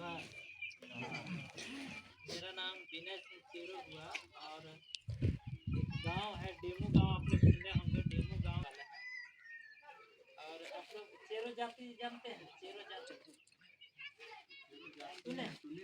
हाँ, मेरा नाम विनय सिंह चेरो हुआ और एक गांव है डेमू गांव, आप लोग सुने होंगे, डेमू गांव वाला है। और आप लोग चेरो जाति जानते हैं? चेरो जाति सुने सुने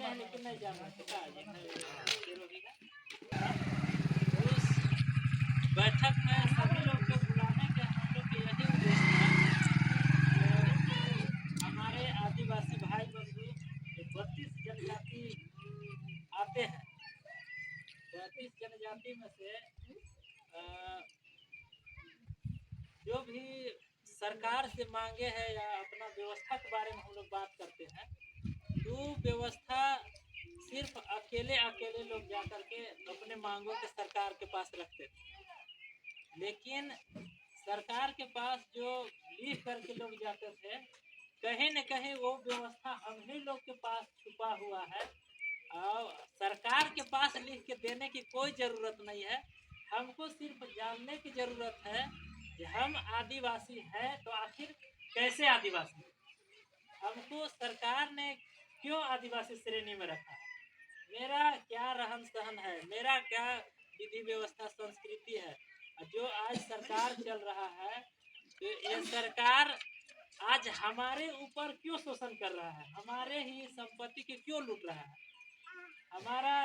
हैं लेकिन नहीं जान रहे पता है चेरो भी है। उस बैठक में सभी लोग को बुलाने के हम लोग के यही उद्देश्य है। हमारे आदिवासी भाई बंधु 32 जनजाति आते हैं। 32 जनजाति में से जो भी सरकार से मांगे हैं या अपना व्यवस्था के बारे में हम लोग बात करते हैं, तो व्यवस्था सिर्फ अकेले अकेले लोग जा करके अपने मांगों के सरकार के पास रखते थे। लेकिन सरकार के पास जो लिख करके लोग जाते थे, कहीं न कहीं वो व्यवस्था हम ही लोग के पास छुपा हुआ है और सरकार के पास लिख के देने की कोई ज़रूरत नहीं है। हमको सिर्फ जानने की ज़रूरत है कि हम आदिवासी हैं तो आखिर कैसे आदिवासी। हमको सरकार ने क्यों आदिवासी श्रेणी में रखा है, मेरा क्या रहन सहन है, मेरा क्या विधि व्यवस्था संस्कृति है। जो आज सरकार चल रहा है, तो ये सरकार आज हमारे ऊपर क्यों शोषण कर रहा है, हमारे ही संपत्ति के क्यों लूट रहा है। हमारा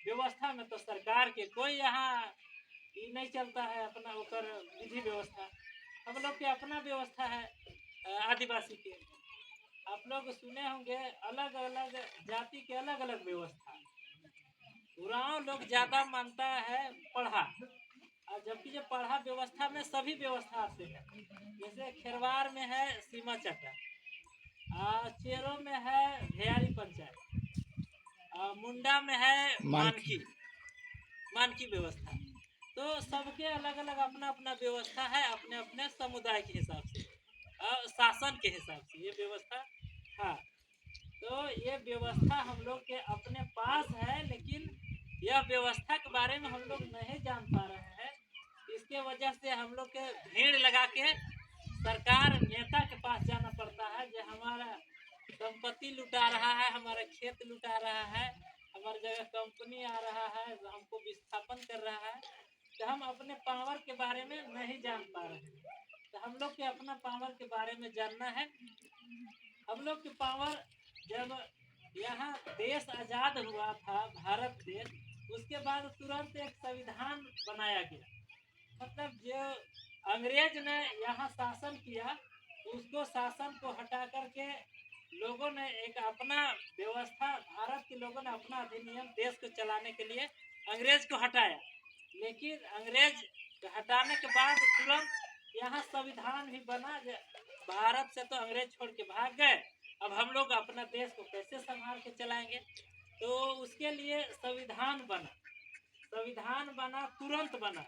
व्यवस्था में तो सरकार के कोई यहाँ ये नहीं चलता है अपना ऊपर विधि व्यवस्था। हम लोग के अपना व्यवस्था है आदिवासी के। आप लोग सुने होंगे अलग अलग जाति के अलग अलग व्यवस्था। उरांव लोग ज़्यादा मानता है पढ़ा, और जबकि जो पढ़ा व्यवस्था में सभी व्यवस्था आते हैं। जैसे खेरवार में है सीमा चट्टा, चेरो में है भेयारी पंचायत, मुंडा में है मानकी व्यवस्था। तो सबके अलग अलग अपना अपना व्यवस्था है, अपने अपने समुदाय के हिसाब से, शासन के हिसाब से ये व्यवस्था। हाँ, तो ये व्यवस्था हम लोग के अपने पास है, लेकिन यह व्यवस्था के बारे में हम लोग नहीं जान पा रहे हैं। इसके वजह से हम लोग के भीड़ लगा के सरकार नेता के पास जाना पड़ता है, जो हमारा संपत्ति लुटा रहा है, हमारा खेत लुटा रहा है, हमारी जगह कंपनी आ रहा है, हमको विस्थापन कर रहा है। तो हम अपने पावर के बारे में नहीं जान पा रहे हैं। तो हम लोग के अपना पावर के बारे में जानना है। हम लोग की पावर, जब यहाँ देश आज़ाद हुआ था भारत देश, उसके बाद तुरंत एक संविधान बनाया गया। मतलब जो अंग्रेज ने यहाँ शासन किया, उसको शासन को हटा करके लोगों ने एक अपना व्यवस्था, भारत के लोगों ने अपना अधिनियम देश को चलाने के लिए अंग्रेज को हटाया। लेकिन अंग्रेज हटाने के बाद तुरंत यहाँ संविधान भी बना। भारत से तो अंग्रेज छोड़ के भाग गए, अब हम लोग अपना देश को कैसे संभाल के चलाएंगे। तो उसके लिए संविधान बना, तुरंत बना।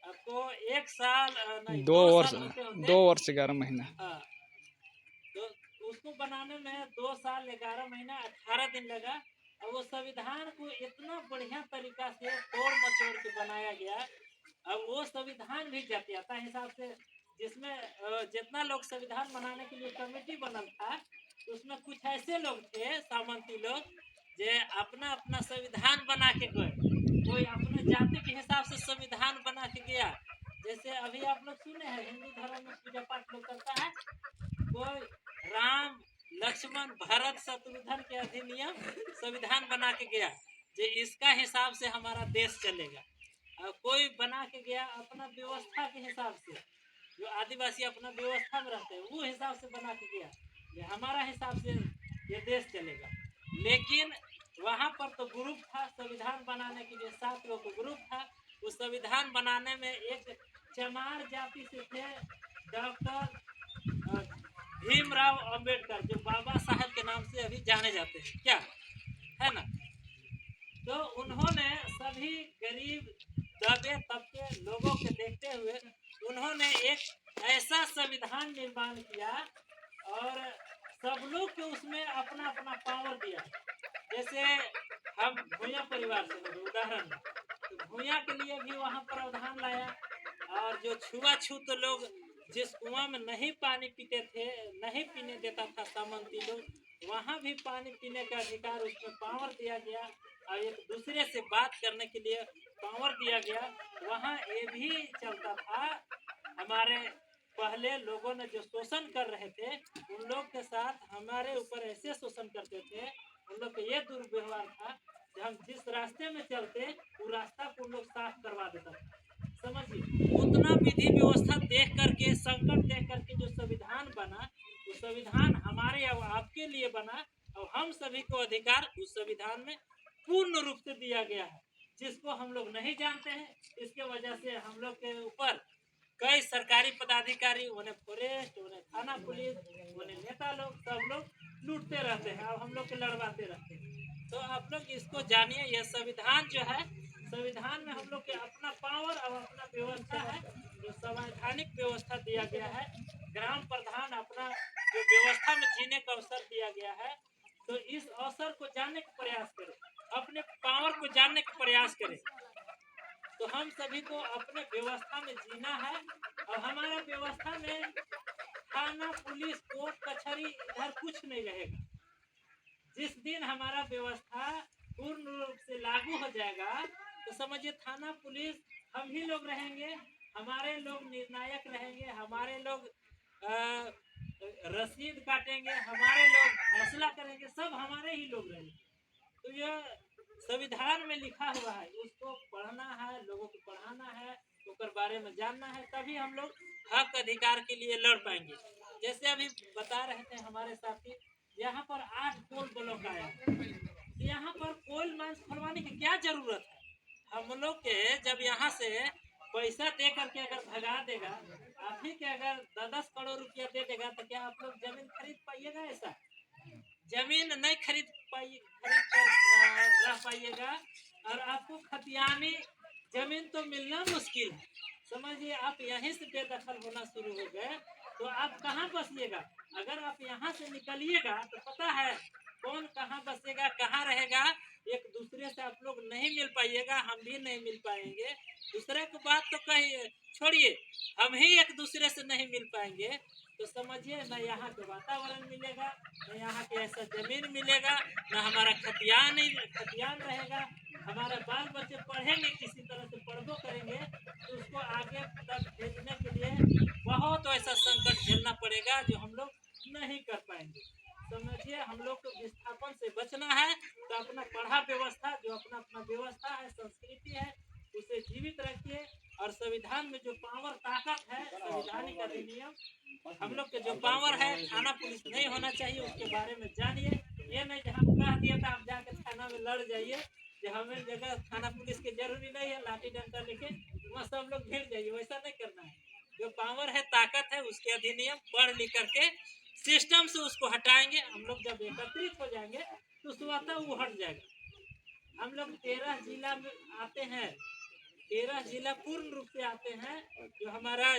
आपको 1 साल नहीं 2 वर्ष 2 वर्ष 11 महीना। हाँ, तो उसको बनाने में 2 साल 11 महीना 18 दिन लगा। और वो संविधान को इतना बढ़िया तरीका से तोड़ मचोड़ के बनाया गया। अब वो संविधान भी जातीयता हिसाब से, जिसमें जितना लोग संविधान बनाने के लिए कमेटी बनल था, तो उसमें कुछ ऐसे लोग थे सामंती लोग, जो अपना अपना संविधान बना के गए। कोई अपने जाति के हिसाब से संविधान बना के गया। जैसे अभी आप लोग सुने हैं हिंदू धर्म में पूजा पाठ लोग करता है, कोई राम लक्ष्मण भरत शत्रुघ्न के अधिनियम संविधान बना के गया, जो इसका हिसाब से हमारा देश चलेगा। और कोई बना के गया अपना व्यवस्था के हिसाब से, जो आदिवासी अपना व्यवस्था में रहते हैं वो हिसाब से बना के गया, जो हमारा हिसाब से ये देश चलेगा। लेकिन वहाँ पर तो ग्रुप था संविधान बनाने के लिए, 7 लोग का ग्रुप था। उस संविधान बनाने में एक चमार जाति से थे डॉक्टर भीमराव अंबेडकर, जो बाबा साहब के नाम से अभी जाने जाते हैं, क्या है ना। तो उन्होंने सभी गरीब दबे तबके लोगों के देखते हुए उन्होंने एक ऐसा संविधान निर्माण किया और सब लोग को उसमें अपना अपना पावर दिया। जैसे हम भूया परिवार से उदाहरण, तो भूया के लिए भी वहाँ प्रावधान लाया। और जो छुआछूत लोग जिस कुआं में नहीं पानी पीते थे, नहीं पीने देता था सामंती लोग, वहाँ भी पानी पीने का अधिकार, उसमें पावर दिया गया और एक दूसरे से बात करने के लिए पावर दिया गया। वहाँ ये भी चलता था, हमारे पहले लोगों ने जो शोषण कर रहे थे उन लोग के साथ हमारे ऊपर ऐसे शोषण करते थे, उन लोग का ये दुर्व्यवहार था कि हम जिस रास्ते में चलते वो रास्ता को उन लोग साफ करवा देता था। समझिए, उतना विधि व्यवस्था देख करके, संकट देख करके जो संविधान बना, वो संविधान हमारे और आपके लिए बना और हम सभी को अधिकार उस संविधान में पूर्ण रूप से दिया गया है, जिसको हम लोग नहीं जानते हैं। इसके वजह से हम लोग के ऊपर कई सरकारी पदाधिकारी, उन्हें फॉरेस्ट, उन्हें थाना पुलिस, उन्हें नेता लोग, सब लोग लूटते रहते हैं और हम लोग के लड़वाते रहते हैं। तो आप लोग इसको जानिए, यह संविधान जो है, संविधान में हम लोग के अपना पावर और अपना व्यवस्था है, जो संवैधानिक व्यवस्था दिया गया है। ग्राम प्रधान अपना जो व्यवस्था में जीने का अवसर दिया गया है, तो इस अवसर को जानने का प्रयास करें, अपने पावर को जानने का प्रयास करें। तो हम सभी को अपने व्यवस्था में जीना है और हमारा व्यवस्था में थाना पुलिस कोर्ट कचहरी इधर कुछ नहीं रहेगा। जिस दिन हमारा व्यवस्था पूर्ण रूप से लागू हो जाएगा तो समझिए थाना पुलिस हम ही लोग रहेंगे, हमारे लोग निर्णायक रहेंगे, हमारे लोग रसीद काटेंगे, हमारे लोग फैसला करेंगे, सब हमारे ही लोग रहेंगे। तो यह संविधान में लिखा हुआ है, उसको पढ़ना है, लोगों को पढ़ाना है, उसके बारे में जानना है, तभी हम लोग हक अधिकार के लिए लड़ पाएंगे। जैसे अभी बता रहे थे हमारे साथी, यहाँ पर 8 कोल ब्लॉक आया, यहाँ पर कोल माइंस खोलवाने की क्या जरूरत है? हम लोग के जब यहाँ से पैसा दे करके अगर भगा देगा, आप ही के अगर 10-10 करोड़ रुपया दे देगा, तो क्या आप लोग जमीन खरीद पाइएगा? ऐसा जमीन नहीं खरीद कर रह पाइएगा और आपको खतियानी जमीन तो मिलना मुश्किल है। समझिए, आप यहीं से बेदखल होना शुरू हो गए तो आप कहाँ बसिएगा? अगर आप यहाँ से निकलिएगा तो पता है कौन कहाँ बसेगा, कहाँ रहेगा। एक दूसरे से आप लोग नहीं मिल पाइएगा, हम भी नहीं मिल पाएंगे। दूसरे की बात तो कहिए, छोड़िए, हम ही एक दूसरे से नहीं मिल पाएंगे तो समझिए न यहाँ के वातावरण मिलेगा, न यहाँ के ऐसा जमीन मिलेगा, न हमारा खतियान रहेगा। हमारे बाल बच्चे पढ़ेंगे, किसी तरह से पढ़बो करेंगे तो उसको आगे तक भेजने के लिए बहुत ऐसा संकट झेलना पड़ेगा जो हम लोग नहीं कर पाएंगे। समझिए, हम लोग को विस्थापन से बचना है तो अपना पढ़ा व्यवस्था, जो अपना अपना व्यवस्था है, संस्कृति है, उसे जीवित रखिए। और संविधान में जो पावर ताकत है, संवैधानिक अधिनियम, हम लोग के जो पावर है, थाना पुलिस नहीं होना चाहिए, उसके बारे में जानिए। ये नहीं कि हम कह दिए तो आप जाके थाना में लड़ जाइए, कि हमें जगह थाना पुलिस की जरूरी नहीं है, लाठी डंडा लेके वहाँ सब लोग भिड़ जाइए, वैसा नहीं करना है। जो पावर है, ताकत है, उसके अधिनियम पढ़ लिख करके सिस्टम से उसको हटाएंगे। हम लोग जब एकत्रित हो जाएंगे तो स्वतः वो हट जाएगा। हम लोग 13 जिला में आते हैं, 13 जिला पूर्ण रूप से आते हैं। जो हमारा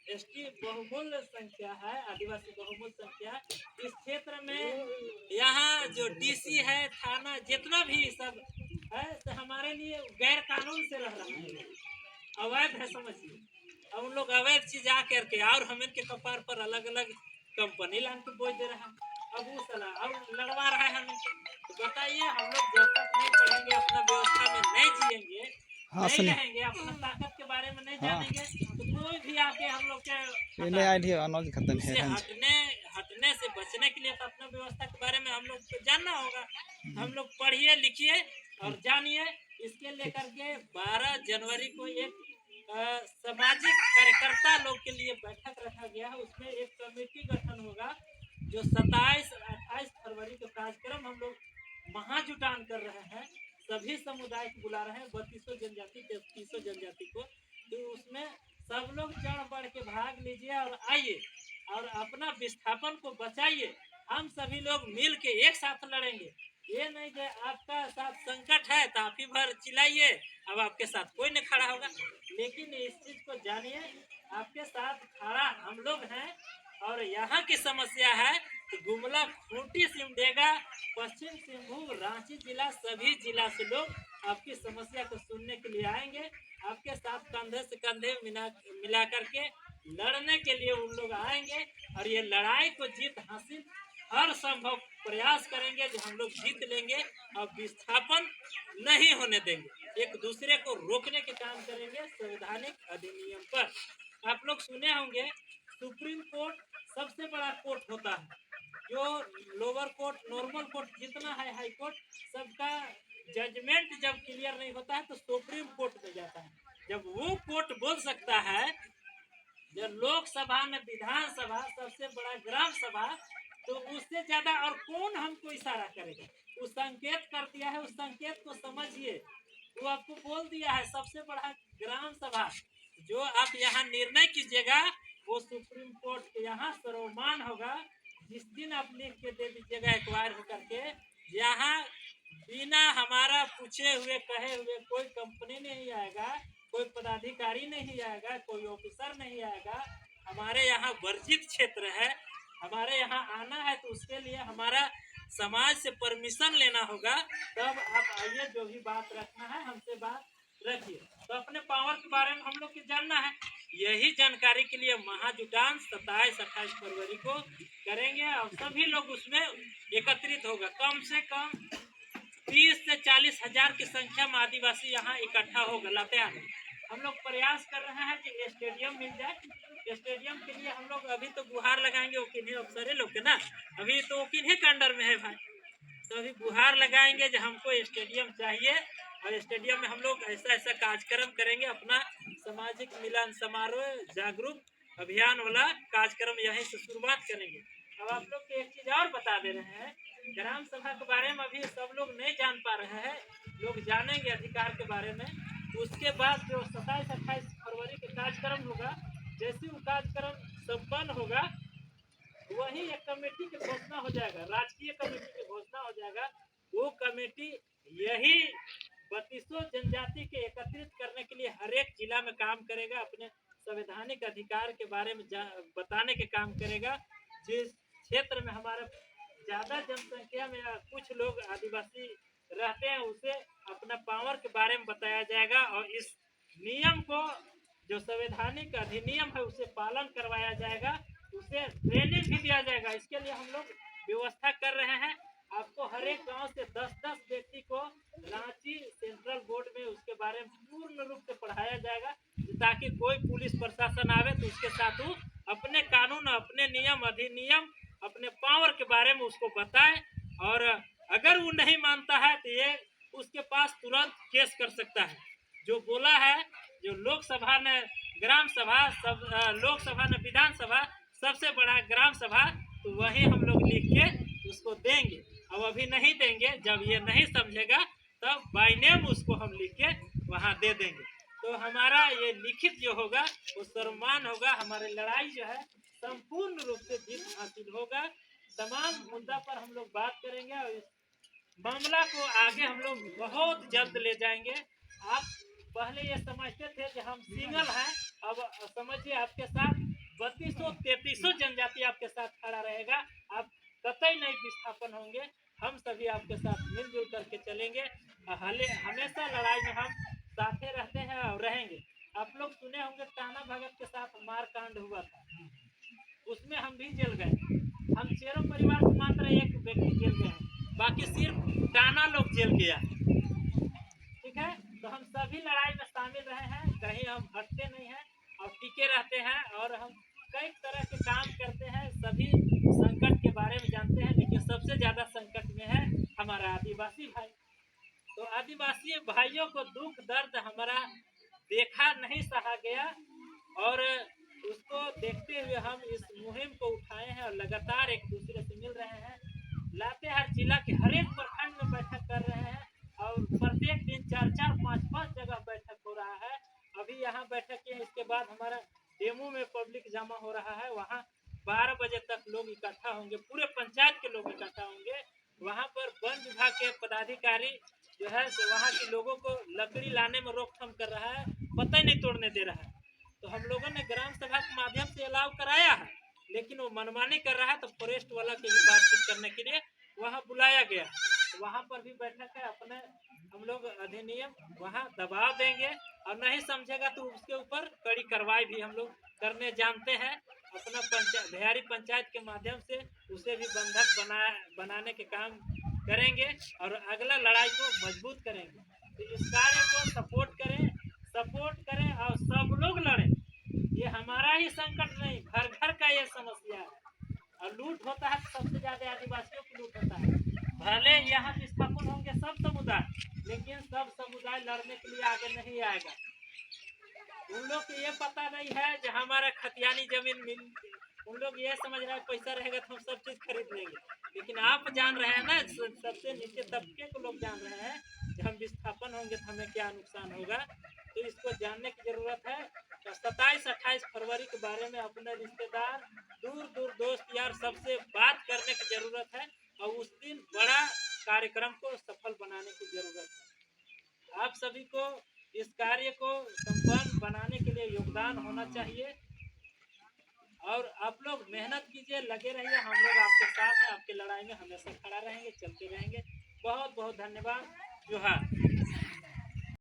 एसटी बहुमूल संख्या है, आदिवासी बहुमूल संख्या, इस क्षेत्र में यहाँ जो डीसी है, थाना, जितना भी सब है, तो हमारे लिए गैर कानून से रह रहा है, अवैध है। समझिए, अब उन लोग अवैध चीज आ करके और हम इनके कपार पर अलग अलग कंपनी लान के बोझ दे रहा है। अब वो सला अब लड़वा रहा है हमें। तो बताइए, हम लोग जब तक नहीं पढ़ेंगे, अपना व्यवस्था में नहीं जिएंगे, नहीं रहेंगे, अपना ताकत के बारे में नहीं जानेंगे, तो कोई भी आके हम लोग के हटने से बचने के लिए तो अपना व्यवस्था के बारे में हम लोग को जानना होगा। हम लोग पढ़िए, लिखिए और जानिए। इसके लेकर के 12 जनवरी को एक सामाजिक कार्यकर्ता लोग के लिए बैठक रखा गया है। उसमें एक कमेटी गठन होगा, जो 27-28 फरवरी को कार्यक्रम हम लोग महाजुटान कर रहे हैं, सभी समुदाय को बुला रहे हैं, 32 जनजाति, 33 जनजाति को। तो उसमें सब लोग चढ़ बढ़ के भाग लीजिए और आइए और अपना विस्थापन को बचाइए। हम सभी लोग मिल के एक साथ लड़ेंगे। ये नहीं कि आपका साथ संकट है तो आप ही भर चिल्लाइए, अब आपके साथ कोई नहीं खड़ा होगा। लेकिन इस चीज को जानिए, आपके साथ खड़ा हम लोग हैं। और यहाँ की समस्या है कि गुमला, खूंटी, सिमडेगा, पश्चिम सिंहभूम, रांची जिला, सभी जिला से लोग आपकी समस्या को सुनने के लिए आएंगे। आपके साथ कंधे से कंधे मिला करके लड़ने के लिए उन लोग आएंगे और ये लड़ाई को जीत हासिल हर संभव प्रयास करेंगे जो हम लोग जीत लेंगे और विस्थापन नहीं होने देंगे। एक दूसरे को रोकने के काम करेंगे संवैधानिक अधिनियम पर। आप लोग सुने होंगे सुप्रीम कोर्ट सबसे बड़ा कोर्ट होता है। जो लोअर कोर्ट, नॉर्मल कोर्ट जितना है, हाई कोर्ट, सबका जजमेंट जब क्लियर नहीं होता है तो सुप्रीम कोर्ट में जाता है। जब वो कोर्ट बोल सकता है, जब लोकसभा में विधानसभा सबसे बड़ा ग्राम सभा, तो उससे ज्यादा और कौन हमको इशारा करेगा। वो संकेत कर दिया है, उस संकेत को समझिए। वो आपको बोल दिया है सबसे बड़ा ग्राम सभा, जो आप यहाँ निर्णय कीजिएगा वो सुप्रीम कोर्ट के यहाँ सर्वमान्य होगा। जिस दिन आप लिख के दे दीजिएगा एक्वायर होकर के, यहाँ बिना हमारा पूछे हुए कहे हुए कोई कंपनी नहीं आएगा, कोई पदाधिकारी नहीं आएगा, कोई ऑफिसर नहीं आएगा। हमारे यहाँ वर्जित क्षेत्र है, हमारे यहाँ आना है तो उसके लिए हमारा समाज से परमिशन लेना होगा, तब आप आइए। जो भी बात रखना है हमसे बात रखिए। तो अपने पावर के बारे में हम लोग को जानना है। यही जानकारी के लिए महाजुटान 27-28 फरवरी को करेंगे और सभी लोग उसमें एकत्रित होगा। कम से कम 30 से 40 हजार की संख्या में आदिवासी यहाँ इकट्ठा होगा लातेहार में। हम लोग प्रयास कर रहे हैं कि स्टेडियम मिल जाए। स्टेडियम के लिए हम लोग अभी तो गुहार लगाएंगे, वो किन्हीं अफसरे लोग के ना, अभी तो वो किन्हीं के अंडर में है भाई, तो अभी गुहार लगाएंगे जो हमको स्टेडियम चाहिए। और स्टेडियम में हम लोग ऐसा ऐसा कार्यक्रम करेंगे, अपना सामाजिक मिलन समारोह, जागरूक अभियान वाला कार्यक्रम यहीं से शुरुआत करेंगे। अब आप लोग को एक चीज और बता दे रहे हैं, ग्राम सभा के बारे में अभी सब लोग नहीं जान पा रहे हैं, लोग जानेंगे अधिकार के बारे में। उसके बाद जो 27-28 फरवरी के कार्यक्रम होगा, जैसे वो कार्यक्रम संपन्न होगा वही एक कमेटी की घोषणा हो जाएगा, राजकीय कमेटी की घोषणा हो जाएगा। वो कमेटी यही 32 जनजाति के एकत्रित करने के लिए हर एक जिला में काम करेगा, अपने संवैधानिक अधिकार के बारे में बताने के काम करेगा। जिस क्षेत्र में हमारा ज्यादा जनसंख्या में कुछ लोग आदिवासी रहते हैं, उसे अपना पावर के बारे में बताया जाएगा और इस नियम को, जो संवैधानिक अधिनियम है, उसे पालन करवाया जाएगा, उसे ट्रेनिंग भी दिया जाएगा। इसके लिए हम लोग व्यवस्था कर रहे हैं। आपको हर एक गांव से 10-10 व्यक्ति को रांची सेंट्रल बोर्ड में उसके बारे में पूर्ण रूप से पढ़ाया जाएगा, ताकि कोई पुलिस प्रशासन आवे तो उसके साथ वो अपने कानून, अपने नियम अधिनियम, अपने पावर के बारे में उसको बताए। और अगर वो नहीं मानता है तो ये उसके पास तुरंत केस कर सकता है। जो बोला है, जो लोकसभा ने ग्राम सभा, सब लोकसभा ने विधानसभा, सबसे बड़ा ग्राम सभा, तो वही हम लोग लिख के उसको देंगे। अब अभी नहीं देंगे, जब ये नहीं समझेगा तब बाय नेम उसको हम लिख के वहाँ दे देंगे। तो हमारा ये लिखित जो होगा वो सर्वमान्य होगा। हमारी लड़ाई जो है संपूर्ण रूप से जीत हासिल होगा। तमाम मुद्दा पर हम लोग बात करेंगे और इस मामला को आगे हम लोग बहुत जल्द ले जाएंगे। आप पहले ये समझते थे कि हम सिंगल हैं, अब समझिए आपके साथ 3200-3300 जनजाति आपके साथ खड़ा रहेगा। आप कतई नहीं विस्थापन होंगे, हम सभी आपके साथ मिलजुल करके चलेंगे। हमेशा लड़ाई में हम साथे रहते हैं और रहेंगे। आप लोग सुने होंगे टाना भगत के साथ मारकांड हुआ था, उसमें हम भी जेल गए। हम शेरों परिवार से मात्र एक व्यक्ति जेल गए हैं, बाकी सिर्फ टाना लोग जेल गया। ठीक है, तो हम सभी लड़ाई में शामिल रहे हैं, कहीं हम हटते नहीं हैं और टिके रहते हैं। और हम कई तरह के काम करते हैं, सभी संकट के बारे में जानते हैं, लेकिन सबसे ज्यादा संकट में है हमारा आदिवासी भाई। तो आदिवासी भाइयों को दुख दर्द हमारा देखा नहीं सहा गया, और उसको देखते हुए हम इस मुहिम को उठाए हैं और लगातार एक दूसरे से मिल रहे हैं। लातेहार जिला के हर एक प्रखंड में बैठक कर रहे हैं और प्रत्येक दिन 4-4, 5-5 जगह बैठक हो रहा है। अभी यहाँ बैठक है, इसके बाद हमारा डेमू में पब्लिक जमा हो रहा है, वहाँ 12 बजे तक लोग इकट्ठा होंगे, पूरे पंचायत के लोग इकट्ठा होंगे। वहाँ पर वन विभाग के पदाधिकारी जो है वहाँ के लोगों को लकड़ी लाने में रोकथाम कर रहा है, पता ही नहीं तोड़ने दे रहा है। तो हम लोगों ने ग्राम सभा के माध्यम से अलाव कराया है, लेकिन वो मनमानी कर रहा है, तो फॉरेस्ट वाला के भी बातचीत करने के लिए वहाँ बुलाया गया। तो वहाँ पर भी बैठक है, अपने हम लोग अधिनियम वहाँ दबाव देंगे और नहीं समझेगा तो उसके ऊपर कड़ी कार्रवाई भी हम लोग करने जानते हैं। अपना बिहारी पंचायत के माध्यम से उसे भी बंधक बनाने के काम करेंगे और अगला लड़ाई को मजबूत करेंगे। तो इस कार्य को सपोर्ट करें और सब लोग लड़ें। ये हमारा ही संकट नहीं, घर घर का ये समस्या है। और लूट होता है सबसे ज्यादा आदिवासियों की लूट होता है। भले यहाँ विस्थापन होंगे सब समुदाय, लेकिन सब समुदाय लड़ने के लिए आगे नहीं आएगा। उन लोग को ये पता नहीं है कि हमारा खतियानी जमीन मिल, उन लोग ये समझ रहे हैं पैसा रहेगा तो हम सब चीज खरीद लेंगे। लेकिन आप जान रहे हैं ना, सबसे नीचे तबके को लोग जान रहे हैं कि हम विस्थापन होंगे तो हमें क्या नुकसान होगा। तो इसको जानने की जरूरत है। तो 27-28 फरवरी के बारे में अपने रिश्तेदार, दूर दूर दोस्त यार सबसे बात करने की जरूरत है और उस दिन बड़ा कार्यक्रम को सफल बनाने की जरूरत है। आप सभी को इस कार्य को संपन्न बनाने के लिए योगदान होना चाहिए और आप लोग मेहनत कीजिए, लगे रहिए। हम लोग आपके साथ हैं, आपकी लड़ाई में हमेशा खड़ा रहेंगे, चलते रहेंगे। बहुत बहुत धन्यवाद। जोहार।